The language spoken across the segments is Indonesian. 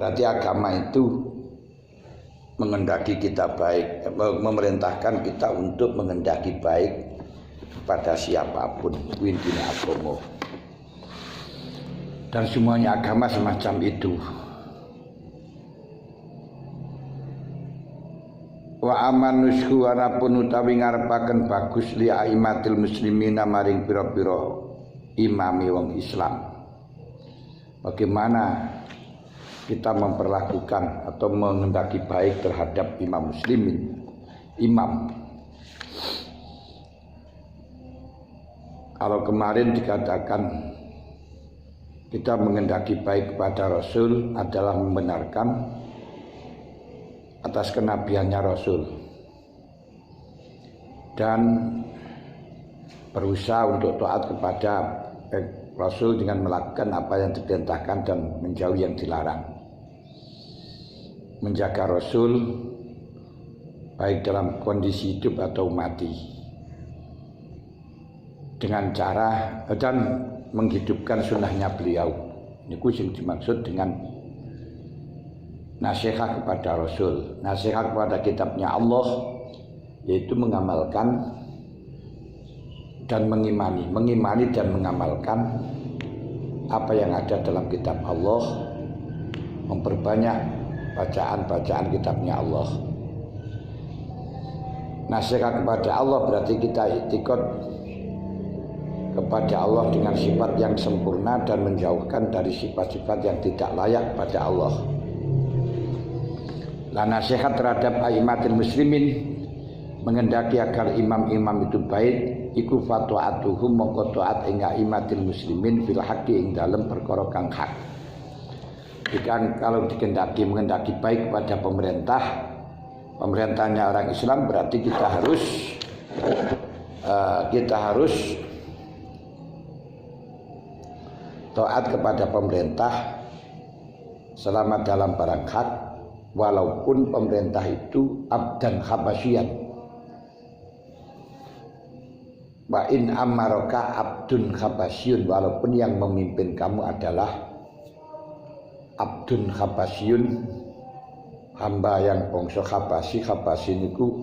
Berarti agama itu mengendaki kita baik, memerintahkan kita untuk mengendaki baik kepada siapapun, wintine agama. Dan semuanya agama semacam itu. Wa amanusku anapun utawi ngarepaken bagus li aimatil muslimina maring pira-pira imami wong Islam. Bagaimana kita memperlakukan atau mengendaki baik terhadap imam muslimin, imam. Kalau kemarin dikatakan kita mengendaki baik kepada Rasul adalah membenarkan atas kenabiannya Rasul dan berusaha untuk taat kepada Rasul dengan melakukan apa yang diperintahkan dan menjauhi yang dilarang. Menjaga Rasul baik dalam kondisi hidup atau mati dengan cara dan menghidupkan sunnahnya beliau. Ini yang dimaksud dengan nasihat kepada Rasul, nasihat kepada kitabnya Allah, yaitu mengamalkan dan mengimani dan mengamalkan apa yang ada dalam kitab Allah, memperbanyak bacaan-bacaan kitabnya Allah. Nasihat kepada Allah berarti kita iktikad kepada Allah dengan sifat yang sempurna dan menjauhkan dari sifat-sifat yang tidak layak pada Allah. Lah nasihat terhadap aimatul muslimin, mengendaki agar imam-imam itu baik, iku fatwa'atuhum mongko taat ing aimatul muslimin fil haqqi ing dalem perkara kang hak. Jika kalau mengendaki baik kepada pemerintahnya orang Islam, berarti kita harus taat kepada pemerintah selama dalam barang hak, walaupun pemerintah itu abdan habasyian. Wa in amaraka abdun habasyun, walaupun yang memimpin kamu adalah abdun habasyun, hamba yang bangsa Habasyi. Habasyi niku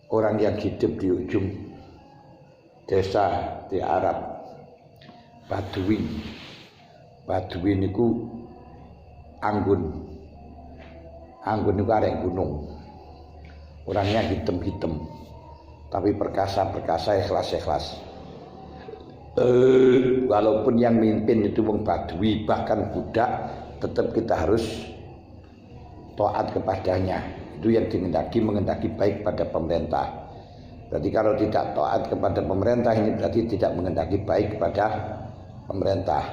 orang yang hidup di ujung desa di Arab. Badui niku anggun niku arek gunung, orangnya hitam tapi perkasa ikhlas. Walaupun yang mimpin itu wong Badui bahkan budak, tetap kita harus taat kepadanya. Itu yang mengendaki baik pada pemerintah. Jadi kalau tidak taat kepada pemerintah, ini berarti tidak mengendaki baik kepada pemerintah.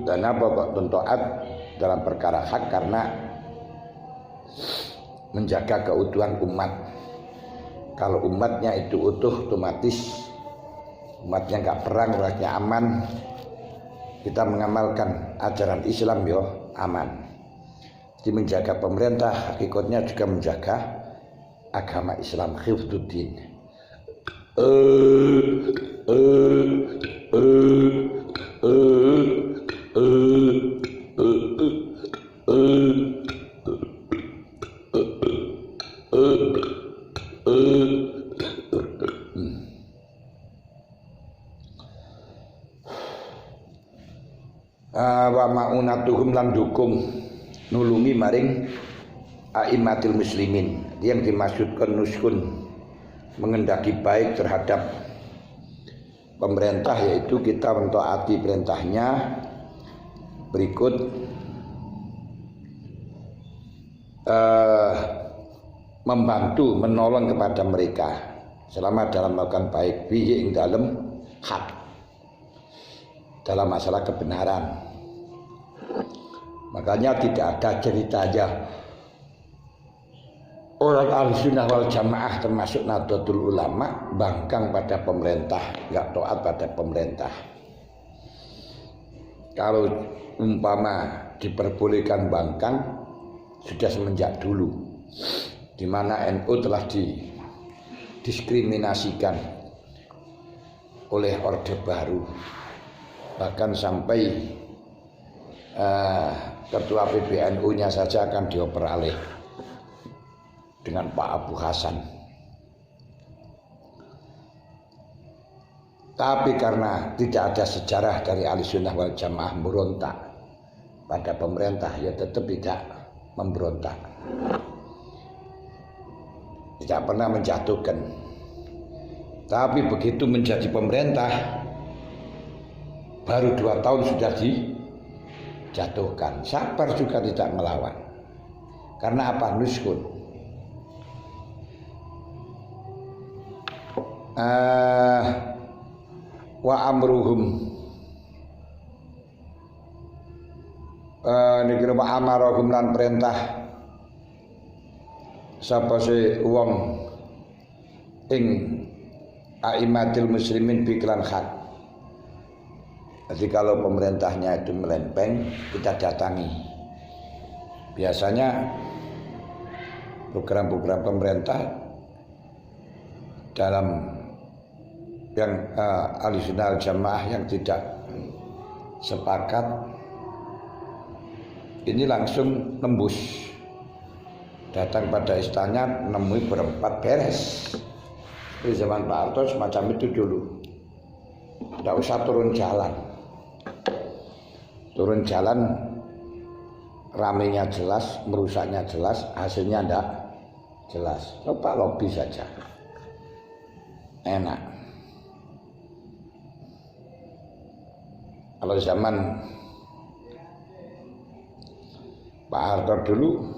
Dan apa kok taat dalam perkara hak? Karena menjaga keutuhan umat. Kalau umatnya itu utuh, otomatis umatnya nggak perang, umatnya aman, kita mengamalkan ajaran Islam aman. Jadi menjaga pemerintah hakikatnya juga menjaga agama Islam, hifdzuddin. Wa ma'unatuhum lan dukung nulungi maring aimatil muslimin. Yang dimaksudkan nuskun, mengendaki baik terhadap pemerintah, yaitu kita mentaati perintahnya. Berikut membantu, menolong kepada mereka selama dalam melakukan baik, bihi ing dalam hak, dalam masalah kebenaran. Makanya tidak ada ceritanya orang Ahlussunnah wal Jamaah termasuk Nahdlatul Ulama bangkang pada pemerintah, enggak taat pada pemerintah. Kalau umpama diperbolehkan bangkang, sudah semenjak dulu, di mana NU telah didiskriminasikan oleh Orde Baru, bahkan sampai ketua PBNU-nya saja akan dioper alih dengan Pak Abu Hasan. Tapi karena tidak ada sejarah dari Ahlussunnah wal Jamaah berontak pada pemerintah, ya tetap tidak memberontak, tidak pernah menjatuhkan. Tapi begitu menjadi pemerintah, baru 2 tahun sudah dijatuhkan. Sabar juga tidak melawan. Karena apa? Nuskun. Wa amruhum niki wa amarahum lan perintah sapa se wong ing aimatil muslimin biklan hak. Jadi kalau pemerintahnya itu melempeng, kita datangi. Biasanya program-program pemerintah dalam yang Ahlussunnah Jamaah yang tidak sepakat ini langsung nembus, datang pada istana, nemui berempat, beres. Di zaman Pak Harto semacam itu dulu, tidak usah turun jalan, ramenya jelas, merusaknya jelas, hasilnya tidak jelas. Coba lobby saja, enak. Kalau zaman Pak Harto dulu,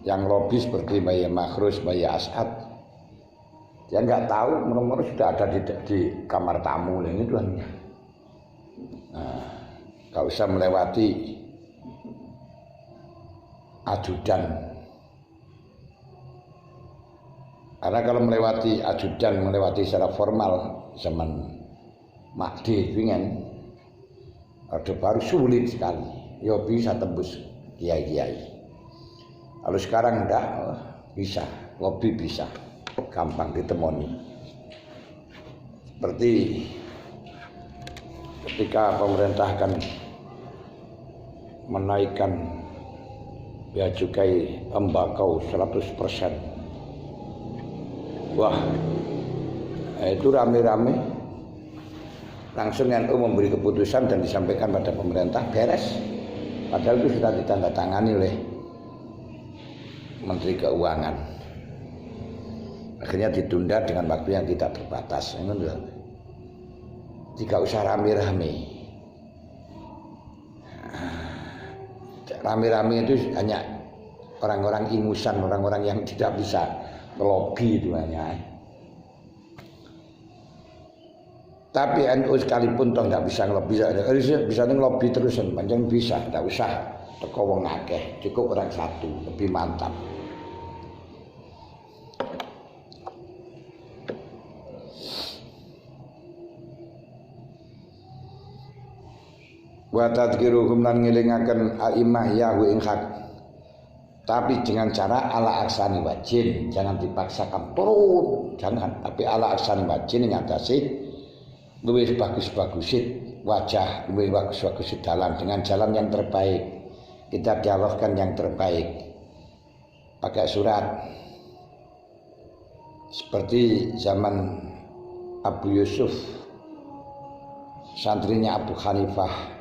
yang lobby seperti Mbaya Makhrus, Mbaya As'ad, dia nggak tahu, nomor sudah ada di kamar tamu ini tuannya. Nggak usah melewati ajudan, karena kalau melewati ajudan, melewati secara formal zaman Makdi ingin Orde Baru sulit sekali, ya bisa tembus kiai-kiai. Kalau sekarang enggak bisa, lobby bisa, gampang ditemoni. Seperti ketika pemerintah akan menaikkan bea cukai tembakau 100%. Wah, itu rame-rame. Langsung NU memberi keputusan dan disampaikan pada pemerintah, beres. Padahal itu sudah ditandatangani oleh Menteri Keuangan. Akhirnya ditunda dengan waktu yang tidak terbatas. Tidak usah rame-rame. Rame-rame itu hanya orang-orang ingusan, orang-orang yang tidak bisa melobi itu hanya. Tapi NU sekalipun toh tidak bisa ngelobi, bisa ngelobi terus, panjang bisa, tidak usah teko wong akeh, cukup orang satu, lebih mantap. Wa tadhkiruhum lan ngelingaken a'immah yahu ing hak. Tapi dengan cara ala aksani wajin, jangan dipaksakan turun, jangan, tapi ala aksani wajin ngatasi luwih bagus-bagusit wajah, luwih bagus-bagusit dalam, dengan jalan yang terbaik. Kita dialogkan yang terbaik, pakai surat seperti zaman Abu Yusuf, santrinya Abu Hanifah,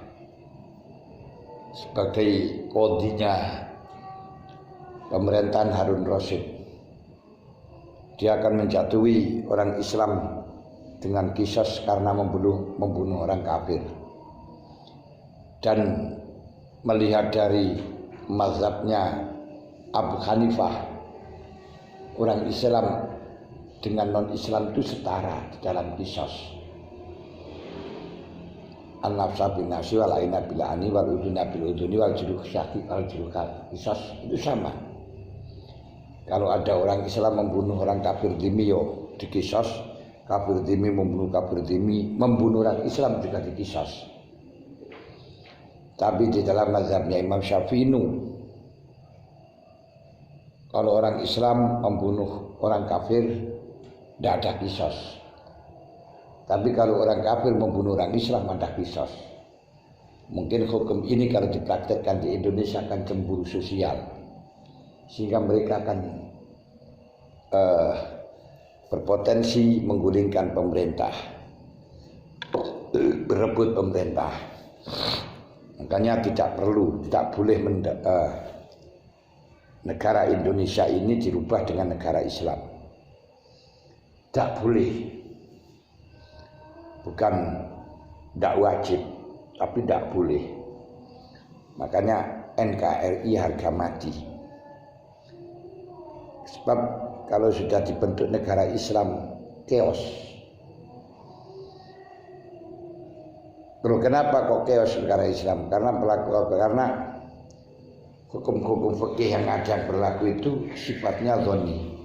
sebagai kodinya pemerintahan Harun Rasyid. Dia akan menjatuhi orang Islam dengan kisos karena membunuh orang kafir. Dan melihat dari mazhabnya Abu Hanifah, orang Islam dengan non-Islam itu setara di dalam kisos. An-nafsa bin nafsi wal aina bil ani wal uduna bil uduni wal juruh syaki wal juruh kisos, itu sama. Kalau ada orang Islam membunuh orang kafir dhimmi, di kisos. Kafir dhimmi membunuh kafir dhimmi, membunuh orang Islam juga di kisos. Tapi di dalam mazhabnya Imam Syafi'i kalau orang Islam membunuh orang kafir tidak ada kisos. Tapi kalau orang kafir membunuh orang Islam ada kisos. Mungkin hukum ini kalau dipraktekkan di Indonesia akan cemburu sosial, sehingga mereka akan berpotensi menggulingkan pemerintah, berebut pemerintah. Makanya tidak boleh negara Indonesia ini dirubah dengan negara Islam. Tidak boleh. Bukan tidak wajib, tapi tidak boleh. Makanya NKRI harga mati. Sebab kalau sudah dibentuk negara Islam, chaos. Loh, kenapa kok chaos negara Islam? Karena hukum-hukum fikih yang ada berlaku itu sifatnya dhoni.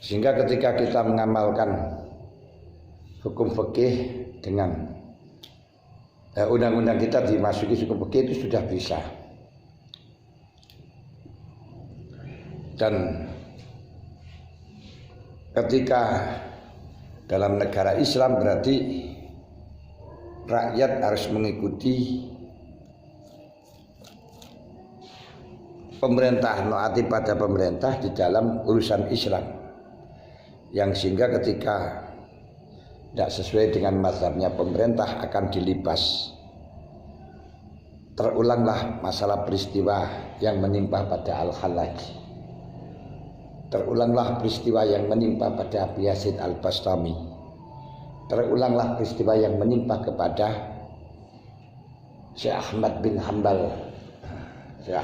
Sehingga ketika kita mengamalkan hukum fikih dengan undang-undang kita dimasuki hukum fikih itu sudah bisa. Dan ketika dalam negara Islam berarti rakyat harus mengikuti pemerintah, menaati pada pemerintah di dalam urusan Islam, yang sehingga ketika tidak sesuai dengan mazhabnya pemerintah akan dilibas. Terulanglah masalah peristiwa yang menimpa pada Al-Hallaj. Terulanglah peristiwa yang menimpa pada Abu Yazid Al-Bastami. Terulanglah peristiwa yang menimpa kepada Syekh Ahmad bin Hanbal. Syekh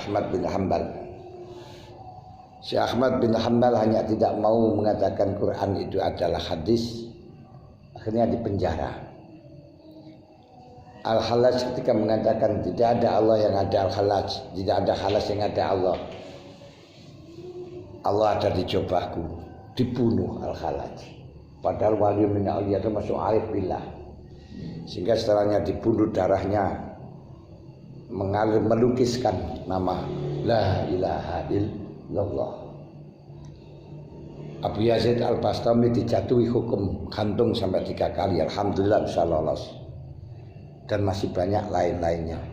Ahmad bin Hanbal hanya tidak mau mengatakan Quran itu adalah hadis, akhirnya dipenjara. Al-Hallaj ketika mengatakan tidak ada Allah yang ada Al-Hallaj, tidak ada Hallaj yang ada Allah. Allah ada di jubahku, dibunuh Al-Hallaj. Padahal wali min auliya itu masuk arif billah. Sehingga setelahnya dibunuh, darahnya mengalir, melukiskan nama La ilaha illallah. Abu Yazid Al-Bastami dijatuhi hukum gantung sampai 3 kali. Alhamdulillah bisa lolos. Dan masih banyak lain-lainnya.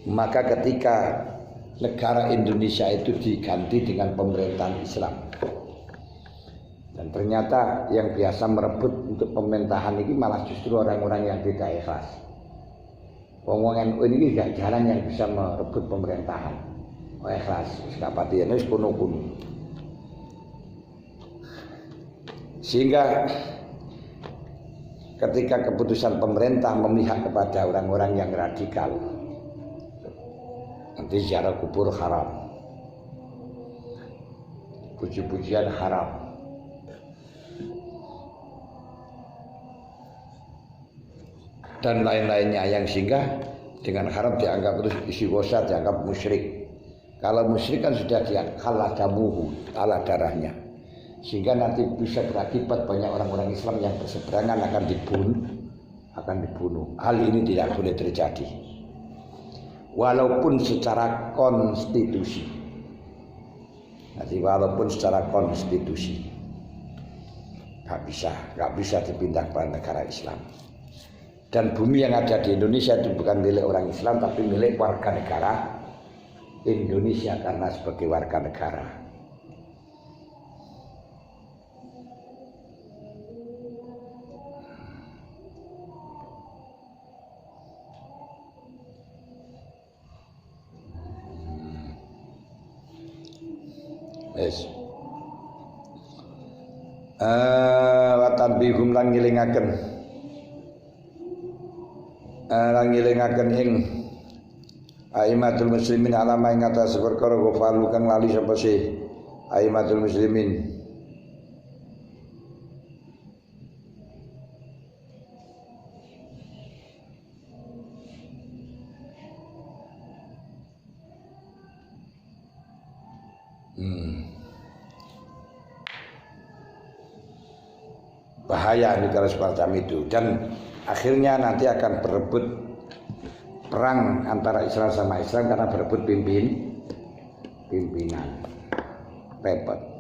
Maka ketika negara Indonesia itu diganti dengan pemerintahan Islam, dan ternyata yang biasa merebut untuk pemerintahan ini malah justru orang-orang yang tidak ikhlas. Omongan ini tidak jarang yang bisa merebut pemerintahan. Oh ikhlas, sekapati ini kuno-kuno. Sehingga ketika keputusan pemerintah memihak kepada orang-orang yang radikal, nanti ziarah kubur haram, puji-pujian haram, dan lain-lainnya, yang sehingga dengan haram dianggap terus istighosah, dianggap musyrik. Kalau musyrik kan sudah kalah damuhu, kalah darahnya, sehingga nanti bisa berakibat banyak orang-orang Islam yang berseberangan akan dibunuh. Hal ini tidak boleh terjadi. Walaupun secara konstitusi, nggak bisa dipindah ke negara Islam. Dan bumi yang ada di Indonesia itu bukan milik orang Islam, tapi milik warga negara Indonesia karena sebagai warga negara. Yes. Watanbihum lan ngilingaken ing aimatul muslimin alama ing atas perkara gofalu kang lali sapa sih aimatul muslimin. Bahaya ini kalau semacam itu, dan akhirnya nanti akan berebut perang antara Islam sama Islam karena berebut pimpinan. Repot.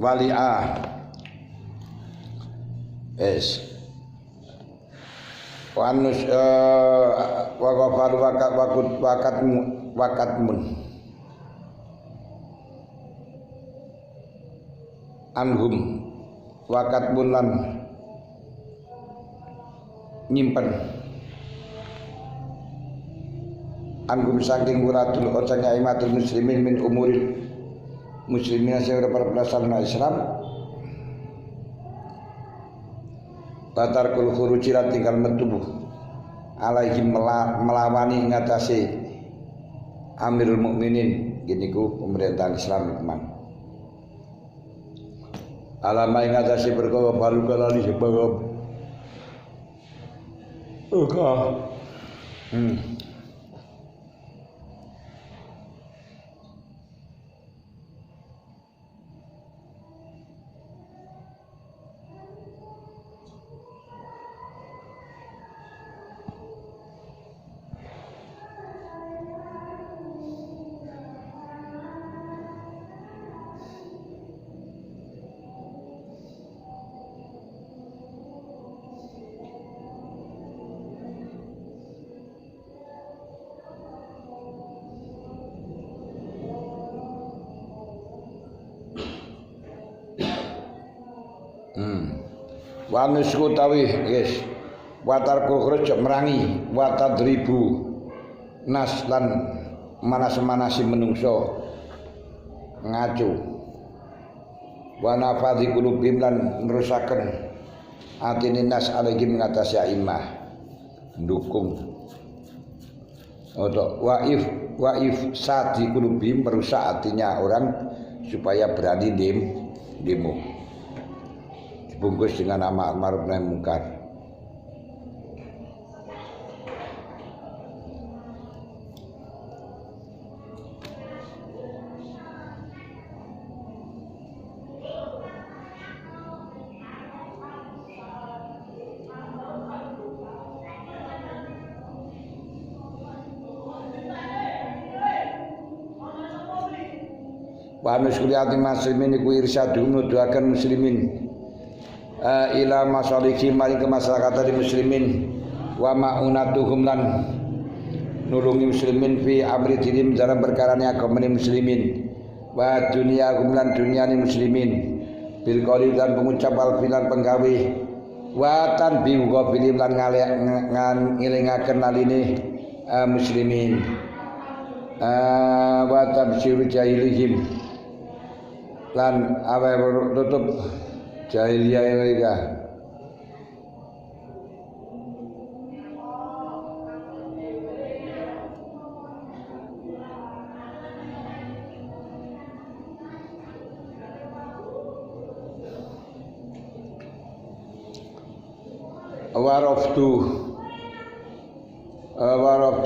Wali'ah wanus wakafar wakatmun anhum wakatmun lan nyimpen anhum saking wuratul otsanya imatul muslimin min umuril muslimin yang berperdasarkan Islam tatarkul khurujirat tinggal metubuh alaihim melawani ngatasi Amirul Mukminin gini ku pemerintahan Islam teman alamai ngatasi berkawa balu kalali sebagab wa nusku tawi guys watar khuruj merangi watadribu nas lan manas-manasi menungso ngacu wa nafadhi qulubim lan nerusaken atine nas alaihim ngatasi aimah ndukung atau waif sadi qulubim merusak hatinya orang supaya berani demo dibungkus dengan amar ma'ruf nahi munkar. Wa nusyriati muslimin iku irsyadu nuduhaken muslimin ila masalihi maring kemaslahatan muslimin wa ma'unatuhum lan nulungi muslimin fi amri dinim dalam perkarane agama muslimin wa dunya lan dunyane muslimin bil qauli dan pengucap al filan penggawe wa tanbi ghafilin lan ngelingaken aline muslimin wa tabsyiru jahilihim lan awe tutup jahiliyah mereka waraftu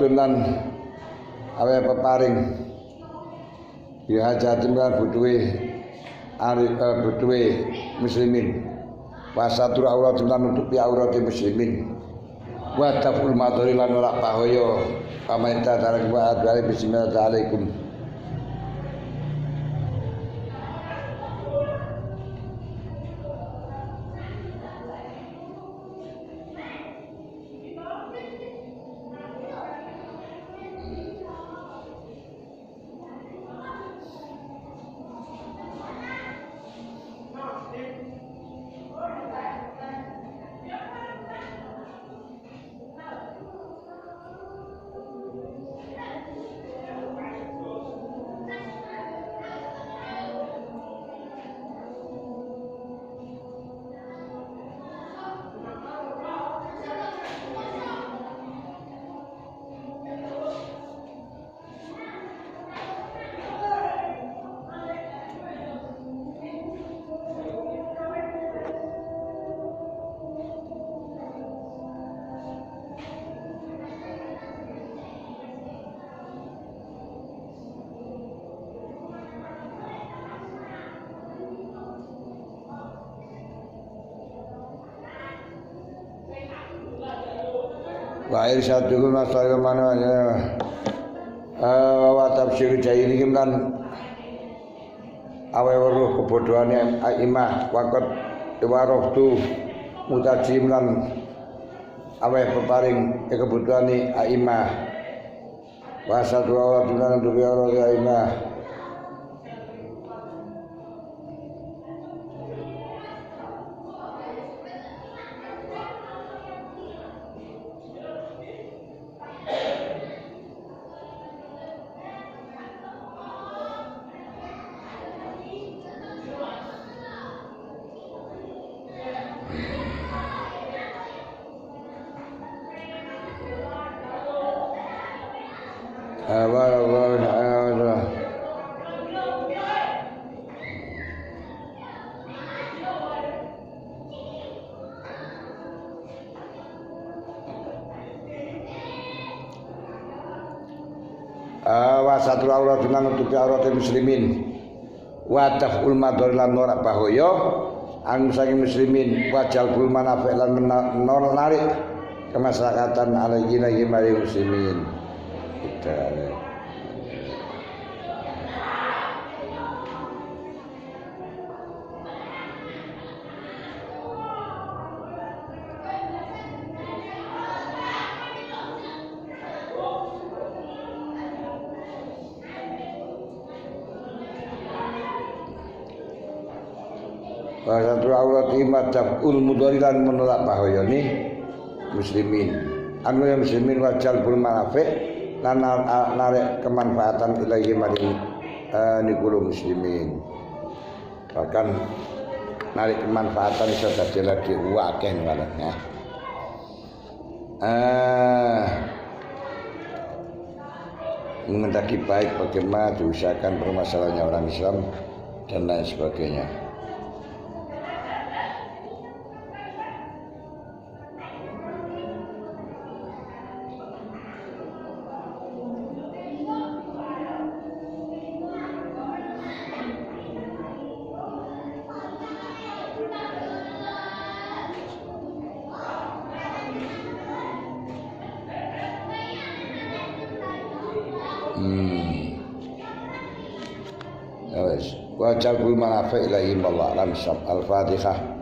lan awe peparing bihajatin lan butuhe muslimin wasatur aurat lan nutupi aurat muslimin wa taful madhari lan ora pahoyo pamenta tarik wa adwari bismillahirrahmanirrahim. Wa irsyadul masail mana wa tafsir jahilihim lan awe weruh kebodohane aimah waqat waraftu mutajim lan awe peparing kebutuhane aimah wa satu wa dunan dubi aimah wasatul aurat lan nutupi aurat muslimin wa taful madhar lan ora bahaya anu saking muslimin wa jalbul manafi lan menarik kemaslahatan alaihi maring muslimin. Wasatul aurat imadaful mudhari lan menolak bahayane muslimin anu yang muslimin wajal bul manafi lan narik kemanfaatan ilahi maring niku muslimin bahkan narik kemanfaatan iso dadi lagi akeh walane mengendaki baik bagaimana diusahakan permasalahannya orang Islam dan lain sebagainya. Wa jalbul manafi ilahi wallahu a'lam. Al-Fatihah.